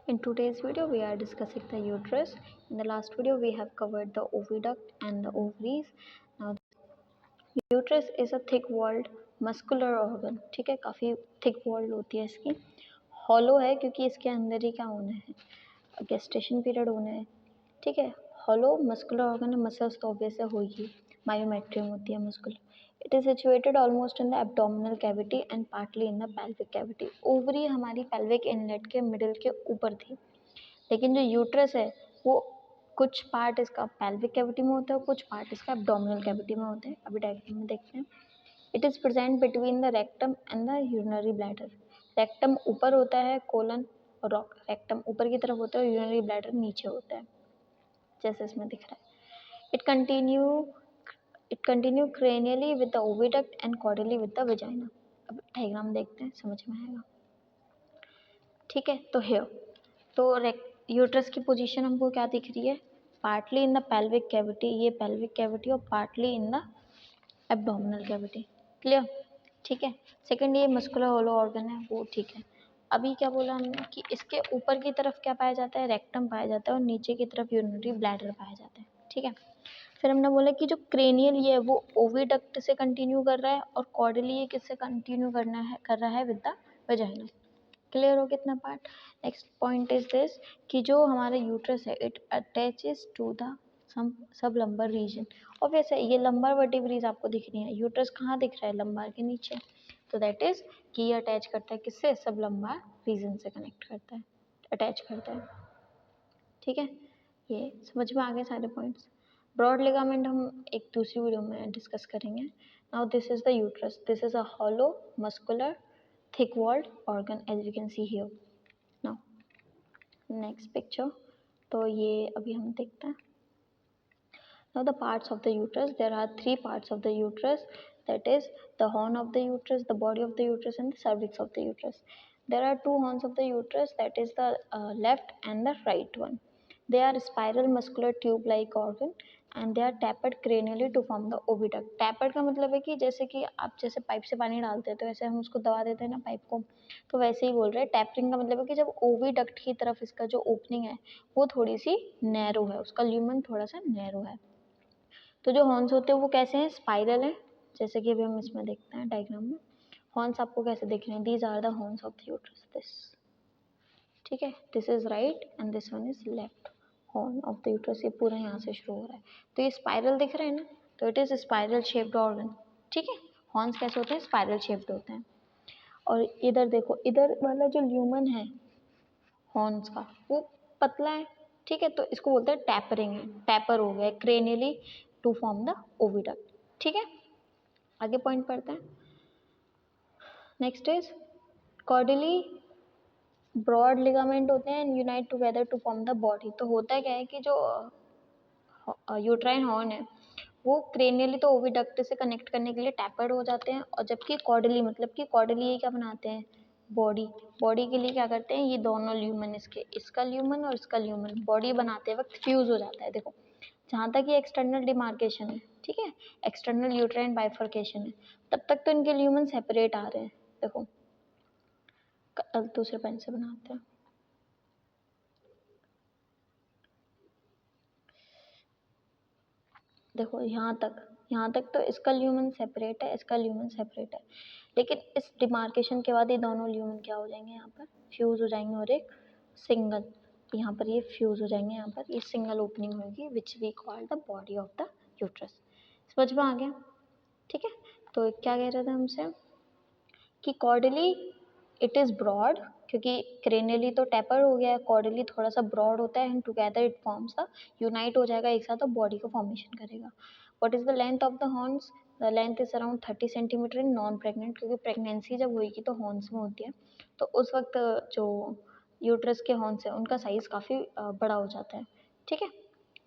In today's video, we are discussing the uterus. In the last video, we have covered the oviduct and the ovaries. Now, uterus is a thick-walled muscular organ. ठीक है, काफ़ी thick-walled होती है इसकी. Hollow है क्योंकि इसके अंदर ही क्या होना है, gestation period होना है. ठीक है, hollow muscular organ है, muscles तो obvious है होगी, myometrium होती है muscular. It is situated almost in the abdominal cavity and partly in the pelvic cavity. Ovary हमारी pelvic inlet के middle के ऊपर थी, लेकिन जो यूट्रस है वो कुछ पार्ट इसका pelvic cavity में होता है, कुछ पार्ट इसका abdominal cavity में होता है. अभी डायग्राम में देखते हैं. It is present between the rectum and the urinary bladder. Rectum ऊपर होता है कोलन, और रेक्टम ऊपर की तरफ होता है और यूरिनरी ब्लैडर नीचे होता है, जैसे इसमें दिख रहा है. It continue cranially with the oviduct and cordially with the vagina. अब डायग्राम देखते हैं, समझ में आएगा. ठीक है, तो हेयर तो यूट्रस की पोजीशन हमको क्या दिख रही है, partly in the pelvic cavity, ये पेल्विक कैविटी, और partly in the abdominal cavity. Clear. ठीक है. सेकंड, ये मस्कुलर होलो ऑर्गन है वो. ठीक है. अभी क्या बोला हमने कि इसके ऊपर की तरफ क्या पाया जाता है, रेक्टम पाया जाता है, और नीचे की तरफ यूरिनरी ब्लैडर पाया जाता है. ठीक है. फिर हमने बोला कि जो क्रेनियल ये है वो ओविडक्ट से कंटिन्यू कर रहा है, और कॉर्डियली ये किससे कंटिन्यू कर रहा है विद द वेजाइना. क्लियर हो कितना part. Next point is this कि जो हमारा यूट्रस है it attaches to the sublumbar region. और वैसे ये लंबर वर्टिब्रीज आपको दिख रही है, यूट्रस कहाँ दिख रहा है, लंबार के नीचे. तो दैट इज कि ये अटैच करता है किससे, सब लंबार रीजन से कनेक्ट करता है, अटैच करता है. ठीक है, ये समझ में आ गए सारे पॉइंट्स. ब्रॉड लिगामेंट हम एक दूसरी वीडियो में डिस्कस करेंगे. Now this is the uterus. This is a hollow muscular thick-walled organ as you can see here. Now next picture, तो ये अभी हम देखते हैं. Now the parts of the uterus, there are three parts of the uterus, that is the horn of the uterus, the body of the uterus, and the cervix of the uterus. There are two horns of the uterus, that is the left and the right one. They are spiral muscular tube like organ and they are tapered cranially to form the oviduct. Tapered का मतलब है कि जैसे कि आप जैसे pipe से पानी डालते हैं तो ऐसे हम उसको दबा देते हैं ना पाइप को, तो वैसे ही बोल रहे हैं. टैपरिंग का मतलब है कि जब ओविडक्ट की तरफ इसका जो ओपनिंग है वो थोड़ी सी नैरो है, उसका ल्यूमन थोड़ा सा नैरो है. तो जो हॉर्न्स होते हैं वो कैसे हैं, स्पाइरल है, जैसे कि अभी हम इसमें देखते हैं डायग्राम में. हॉर्न्स आपको कैसे दिख रहे हैं, these are the horns of the uterus. This. ठीक है, this is right and this one is left horn of the uterus. ये पूरा यहाँ से शुरू हो रहा है, तो ये स्पाइरल दिख रहे हैं ना, तो it is spiral shaped organ. ठीक है, हॉर्न्स कैसे होते हैं, स्पाइरल शेप्ड होते हैं. और इधर देखो, इधर वाला जो ल्यूमन है हॉर्न्स का वो पतला है. ठीक है, तो इसको बोलते हैं टैपरिंग है, टैपर हो गया cranially to form the oviduct. ठीक है, आगे पॉइंट पढ़ते हैं. Next is caudally broad ligament होते हैं and unite together to form the body. तो होता क्या है कि जो यूट्राइन हॉर्न है वो क्रेनियली तो ओविडक्ट से कनेक्ट करने के लिए टैपर्ड हो जाते हैं, और जबकि कॉर्डियली मतलब कि कॉर्डियली ये क्या बनाते हैं, बॉडी. बॉडी के लिए क्या करते हैं, ये दोनों ल्यूमन, इसका ल्यूमन और इसका ल्यूमन बॉडी बनाते वक्त फ्यूज हो जाता है. देखो जहाँ तक ये एक्सटर्नल डिमार्केशन है, ठीक है, एक्सटर्नल यूट्राइन बाइफर्केशन है, तब तक तो इनके ल्यूमन सेपरेट आ रहे हैं. देखो दूसरे पेन से बनाते हैं. देखो यहाँ तक तो इसका ल्यूमन सेपरेट है, इसका ल्यूमन सेपरेट है, लेकिन इस डिमार्केशन के बाद ये दोनों ल्यूमन क्या हो जाएंगे, यहाँ पर फ्यूज हो जाएंगे, और एक सिंगल यहाँ पर ये फ्यूज हो जाएंगे, यहाँ पर ये सिंगल ओपनिंग होगी which we call the body of the uterus. समझ में आ गया. ठीक है, तो क्या कह रहे थे हमसे कि कॉर्डियली इट इज़ ब्रॉड, क्योंकि क्रेनियली तो टैपर हो गया है, कॉर्डियली थोड़ा सा ब्रॉड होता है and together it forms the, unite हो जाएगा एक साथ और बॉडी का फॉर्मेशन करेगा. What is the length of the horns, the length is around 30 centimetre in non pregnant, क्योंकि प्रेगनेंसी जब होगी तो हॉर्न्स में होती है, तो उस वक्त जो यूट्रस के हॉर्न्स है उनका साइज काफ़ी बड़ा हो जाता है. ठीक है.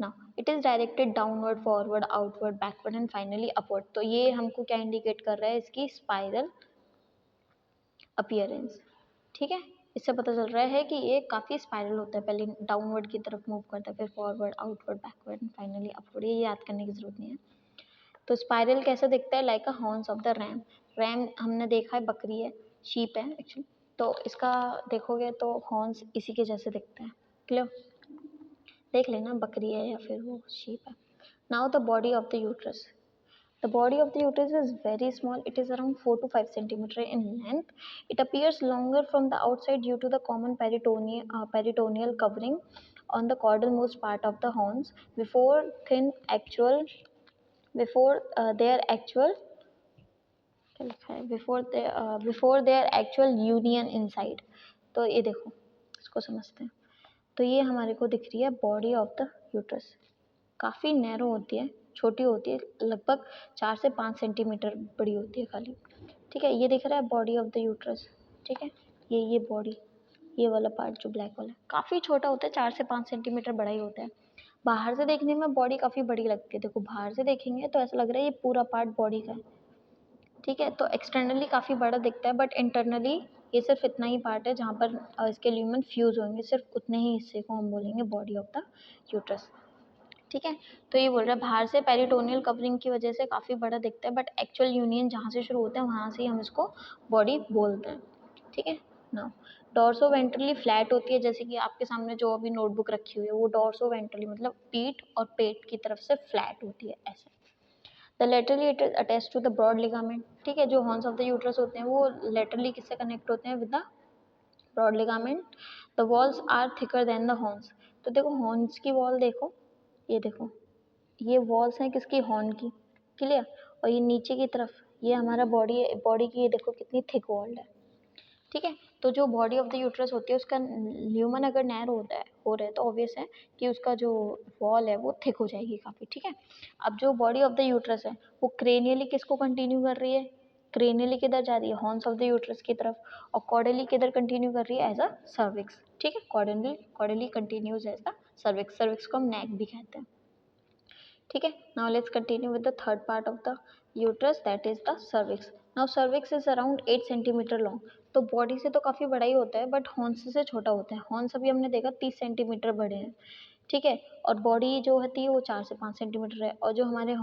Now it is directed downward, forward, outward, backward and finally upward. तो ये हमको क्या इंडिकेट कर रहा है, इसकी स्पाइरल अपीयरेंस. ठीक है, इससे पता चल रहा है कि ये काफ़ी स्पाइरल होता है, पहले डाउनवर्ड की तरफ मूव करता है, फिर forward, outward, backward and finally upward. ये याद करने की जरूरत नहीं है. तो स्पाइरल कैसे दिखता है, like a horns of the RAM. RAM हमने देखा है बकरी है, शीप है एक्चुअली, तो इसका देखोगे तो हॉर्न्स इसी के जैसे दिखते हैं। क्लियर? देख लेना बकरी है या फिर वो शीप है। Now the body of the uterus. The body of the uterus is very small. It is around 4 to 5 centimeter in length. It appears longer from the outside due to the common peritoneal covering on the caudalmost part of the horns before their actual क्या लिखा है before their actual union inside। तो ये देखो, इसको समझते हैं। तो ये हमारे को दिख रही है बॉडी ऑफ द यूट्रस। काफ़ी नैरो होती है, छोटी होती है, लगभग 4 से 5 सेंटीमीटर बड़ी होती है खाली। ठीक है, ये दिख रहा है बॉडी ऑफ द यूट्रस। ठीक है, ये बॉडी, ये वाला पार्ट जो ब्लैक वाला काफ़ी छोटा होता है, 4 से 5 सेंटीमीटर बड़ा ही होता है। बाहर से देखने में बॉडी काफ़ी बड़ी लगती है। देखो बाहर से देखेंगे तो ऐसा लग रहा है ये पूरा पार्ट बॉडी का है। ठीक है, तो एक्सटर्नली काफ़ी बड़ा दिखता है, बट इंटरनली ये सिर्फ इतना ही पार्ट है जहाँ पर इसके ल्यूमेन फ्यूज होंगे, सिर्फ उतने ही हिस्से को हम बोलेंगे बॉडी ऑफ द यूट्रस। ठीक है, तो ये बोल रहा है बाहर से पेरिटोनियल कवरिंग की वजह से काफ़ी बड़ा दिखता है, बट एक्चुअल यूनियन जहाँ से शुरू होता है वहाँ से ही हम इसको बॉडी बोलते हैं। ठीक है ना, डॉर्सो वेंट्रली फ्लैट होती है, जैसे कि आपके सामने जो अभी नोटबुक रखी हुई है वो डॉर्सो वेंट्रली मतलब पीठ और पेट की तरफ से फ्लैट होती है ऐसे। The laterally it is attach to the broad ligament. ठीक है, जो हॉर्न्स ऑफ द यूट्रस होते हैं वो लेटरली किससे कनेक्ट होते हैं, with the broad ligament. The walls are thicker than the horns. तो देखो हॉर्न्स की वॉल देखो, ये देखो, ये वॉल्स हैं किसकी, हॉर्न की। क्लियर? और ये नीचे की तरफ ये हमारा बॉडी है, बॉडी की ये देखो कितनी थिक वॉल्ड है। ठीक है, तो जो बॉडी ऑफ द यूट्रस होती है उसका ल्यूमन अगर नैरो होता है हो रहा है तो ऑब्वियस है कि उसका जो वॉल है वो थिक हो जाएगी काफ़ी। ठीक है, अब जो बॉडी ऑफ द यूट्रस है वो क्रेनियली किसको कंटिन्यू कर रही है, क्रेनियली किधर जा रही है, हॉर्न्स ऑफ द यूट्रस की तरफ, और कॉर्डली किधर कंटिन्यू कर रही है, एज अ सर्विक्स। ठीक है, caudally continues as the cervix. Cervix को हम नेक भी कहते हैं। ठीक है, now let's continue with the third part of the uterus, that is the cervix. Now cervix is around 8 centimetre long. तो बॉडी से तो काफ़ी बड़ा ही होता है, बट हॉर्न्स से छोटा होता है। हॉर्न्स अभी हमने देखा 30 सेंटीमीटर बड़े हैं। ठीक है, और बॉडी जो होती है वो 4 से 5 सेंटीमीटर है, और जो हमारे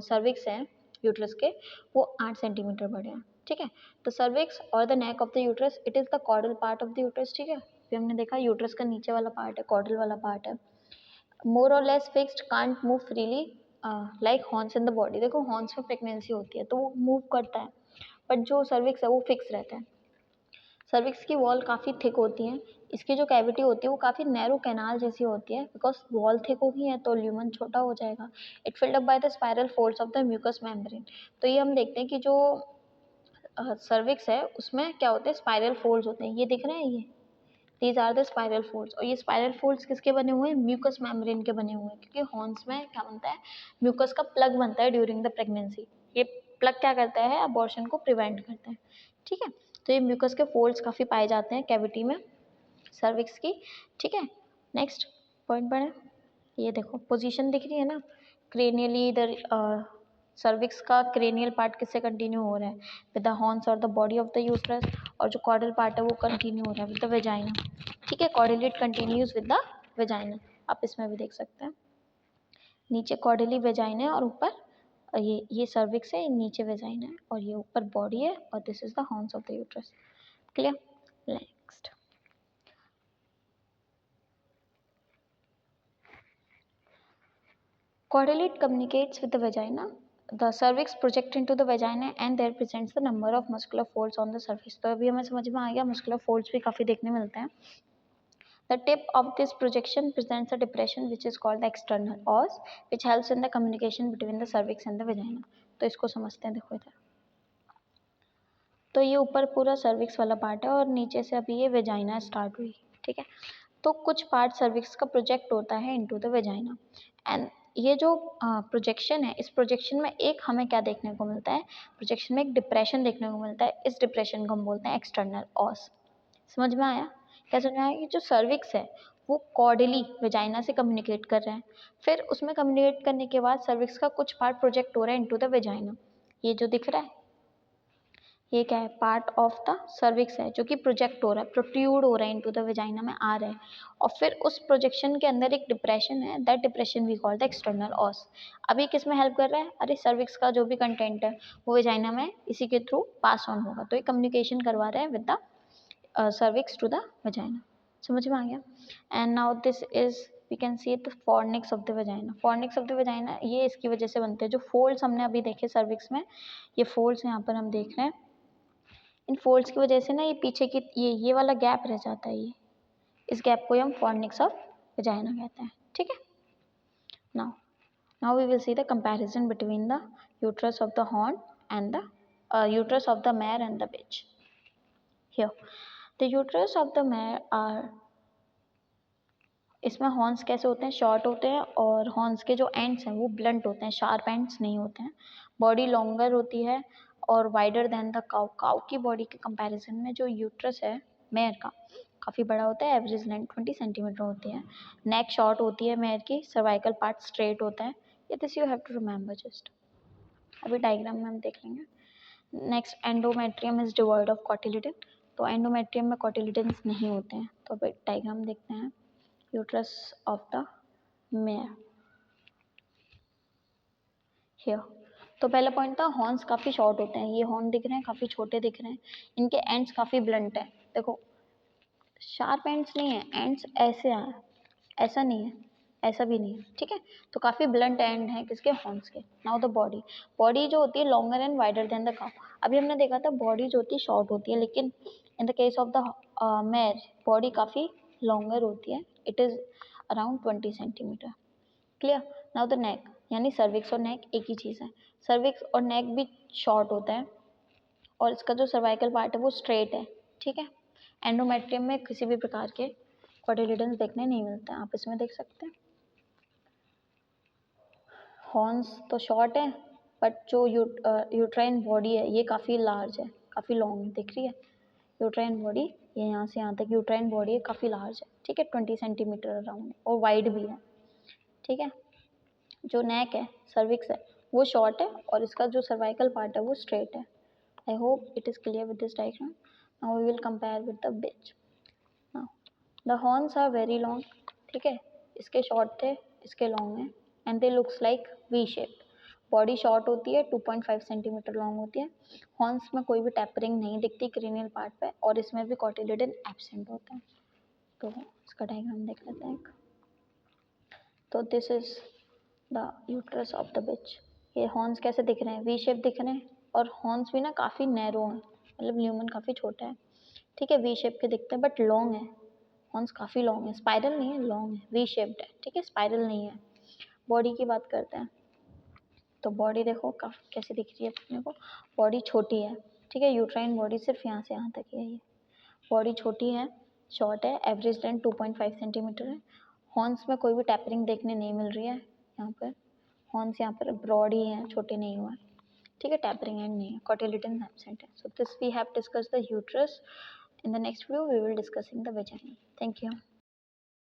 सर्विक्स हैं यूट्रस के वो 8 सेंटीमीटर बड़े हैं। ठीक है, तो सर्विक्स और the neck of the uterus, it is the caudal part of the uterus. ठीक है, फिर हमने देखा यूट्रस का नीचे वाला पार्ट है, कॉर्डल वाला पार्ट है। मोर और less fixed, can't move freely like horns in the body. देखो हॉर्न्स में प्रेगनेंसी होती है तो वो मूव करता है, बट जो सर्विक्स है वो फिक्स रहता है। सर्विक्स की वॉल काफ़ी थिक होती है, इसकी जो कैविटी होती है वो काफ़ी नैरो कैनाल जैसी होती है, बिकॉज वॉल थिक होगी है तो ल्यूमन छोटा हो जाएगा। It filled up by the spiral folds of the mucous membrane. तो ये हम देखते हैं कि जो सर्विक्स है उसमें क्या होते हैं, स्पाइरल फोल्ड्स होते हैं। ये दिख रहे हैं, ये these are the spiral folds. और ये स्पाइरल फोल्ड्स किसके बने हुए हैं, म्यूकस मेम्ब्रेन के बने हुए हैं, क्योंकि हॉर्न्स में क्या बनता है, म्यूकस का प्लग बनता है ड्यूरिंग द प्रेगनेंसी। ये प्लग क्या करता है, अबॉर्शन को प्रिवेंट करता है। ठीक है, तो ये म्यूकस के फोल्ड्स काफ़ी पाए जाते हैं कैविटी में सर्विक्स की। ठीक है, नेक्स्ट पॉइंट पढ़ें। ये देखो पोजीशन दिख रही है ना, क्रेनियली इधर सर्विक्स का क्रेनियल पार्ट किससे कंटिन्यू हो रहा है, विद द हॉर्न्स और the body of the uterus, और जो कॉर्डल पार्ट है वो कंटिन्यू हो रहा है विद द वेजाइना। ठीक है, cordially it continues with the vagina. आप इसमें भी देख सकते हैं, नीचे कॉर्डली वेजाइना है और ऊपर ये सर्विक्स है, नीचे वेजाइना है, और ये ऊपर बॉडी है, और this is the horns of the uterus. Clear? Next, Chordate communicates with the vagina. The cervix projects into the vagina and there presents the number of muscular folds on the surface. तो अभी हमें समझ में आ गया, muscular folds भी काफ़ी देखने मिलते हैं. The tip of this projection presents a depression which is called the external os, which helps in the communication between the cervix and the vagina. तो इसको समझते हैं, देखो इधर. तो ये ऊपर पूरा सर्विक्स वाला पार्ट है और नीचे से अभी ये वेजाइना स्टार्ट हुई. ठीक है, तो कुछ पार्ट सर्विक्स का प्रोजेक्ट होता है इनटू द वेजाइना, एंड ये जो प्रोजेक्शन है, इस प्रोजेक्शन में एक हमें क्या देखने को मिलता है, प्रोजेक्शन में एक डिप्रेशन देखने को मिलता है. इस डिप्रेशन को हम बोलते हैं एक्सटर्नल ऑस. समझ में आया? क्या समझ में आया कि जो सर्विक्स है वो कॉर्डली वेजाइना से कम्युनिकेट कर रहे हैं, फिर उसमें कम्युनिकेट करने के बाद सर्विक्स का कुछ पार्ट प्रोजेक्ट हो रहा है इनटू द वेजाइना. ये जो दिख रहा है ये क्या है, पार्ट ऑफ द सर्विक्स है जो कि प्रोजेक्ट हो रहा है, प्रोट्रूड हो रहा है इनटू द वेजाइना में आ रहा है, और फिर उस प्रोजेक्शन के अंदर एक डिप्रेशन है, that depression we call the external os. अभी किस में हेल्प कर रहा है, अरे सर्विक्स का जो भी कंटेंट है वो वेजाइना में इसी के थ्रू पास ऑन होगा, तो ये कम्युनिकेशन करवा रहे हैं with the cervix to the vagina. समझ में आ गया? And now this is we can see the fornix of the vagina. Fornix of the vagina ये इसकी वजह से बनते हैं, जो folds हमने अभी देखे cervix में, ये folds यहाँ पर हम देख रहे हैं, इन folds की वजह से ना ये पीछे की ये वाला गैप रह जाता है, ये इस गैप को हम fornix of vagina कहते हैं. ठीक है? Now we will see the comparison between the uterus of the horn and the uterus of the mare and the bitch. Here, the uterus of the mare are, इसमें horns कैसे होते हैं, short होते हैं, और हॉर्न्स के जो ends हैं वो ब्लंट होते हैं, शार्प एंड्स नहीं होते हैं. बॉडी लॉन्गर होती है और wider than the cow. Cow की बॉडी के कंपैरिजन में जो यूट्रस है मेयर का काफ़ी बड़ा होता है, एवरेज लेंथ 20 सेंटीमीटर होती है. नेक शॉर्ट होती है मेयर की, सर्वाइकल पार्ट स्ट्रेट होता है. ये this you have to remember just. अभी डायग्राम में हम देख लेंगे. Next, endometrium is devoid of cotyledon. तो एंडोमेट्रियम में कॉटिलिडन्स नहीं होते हैं. तो अभी डायग्राम देखते हैं. Uterus of the mare here. तो पहला पॉइंट था हॉर्न्स काफ़ी शॉर्ट होते हैं. ये हॉर्न दिख रहे हैं काफ़ी छोटे दिख रहे हैं, इनके एंड्स काफ़ी ब्लंट है. देखो शार्प एंड्स नहीं है, एंड्स ऐसे हैं, ऐसा नहीं है, ऐसा भी नहीं है. ठीक है, तो काफ़ी ब्लंट एंड है किसके, हॉर्न्स के. नाउ द बॉडी, बॉडी जो होती है longer and wider than the cow. अभी हमने देखा था बॉडी जो होती है शॉर्ट होती है, लेकिन in the case of the mayor body काफ़ी लॉन्गर होती है. It is around 20 centimetre. Clear. Now the neck, यानी सर्विक्स और नेक एक ही चीज़ है. सर्विक्स और नेक भी शॉर्ट होता है और इसका जो सर्वाइकल पार्ट है वो स्ट्रेट है. ठीक है. एंडोमेट्रियम में किसी भी प्रकार के कॉटिलिडन्स देखने नहीं मिलते हैं, आप इसमें देख सकते हैं. हॉर्न्स तो शॉर्ट है, बट जो यूट्राइन बॉडी है ये काफ़ी लार्ज है, काफ़ी लॉन्ग है. दिख रही है यूट्राइन बॉडी, ये यहाँ से यहाँ तक यूट्राइन बॉडी है, काफ़ी लार्ज है. ठीक है, 20 सेंटीमीटर अराउंड और वाइड भी है. ठीक है. जो नेक है, सर्विक्स है, वो शॉर्ट है और इसका जो सर्वाइकल पार्ट है वो स्ट्रेट है. I hope it is clear with this diagram. Now we will compare with the bitch. Now the horns are very long. ठीक है, इसके शॉर्ट थे, इसके लॉन्ग हैं, and they looks like V shape. Body short होती है, 2.5 centimetre long होती है. हॉर्न्स में कोई भी टैपरिंग नहीं दिखती क्रेनियल पार्ट पे, और इसमें भी कॉटिलिडन एब्सेंट होता है. तो इसका डायग्राम देख लेते हैं. तो this is the uterus of the bitch. ये हॉर्न्स कैसे दिख रहे हैं, वी शेप दिख रहे हैं, और हॉर्न्स भी ना काफ़ी नैरो हैं, मतलब ल्यूमन काफ़ी छोटा है. ठीक है, वी शेप के दिखते हैं बट लॉन्ग है. हॉर्न्स काफ़ी लॉन्ग है, स्पाइरल नहीं है, लॉन्ग है, वी शेप्ड है. ठीक है, स्पाइरल नहीं है. बॉडी की बात करते हैं. तो बॉडी देखो काफ़ी कैसी दिख रही है अपने को. बॉडी छोटी है. ठीक है, यूट्राइन बॉडी सिर्फ यहाँ से यहाँ तक है. ये बॉडी छोटी है, शॉर्ट है, एवरेज लेंथ 2.5 सेंटीमीटर है. हॉर्न्स में कोई भी टैपरिंग देखने नहीं मिल रही है. यहाँ पर हॉर्न्स यहाँ पर ब्रॉड ही हैं, छोटे नहीं हुए. ठीक है, टैपरिंग एंड नहीं है, कॉटिलिडन एब्सेंट है. So this we have discuss the uterus. In the next video we will discussing the vagina. Thank you.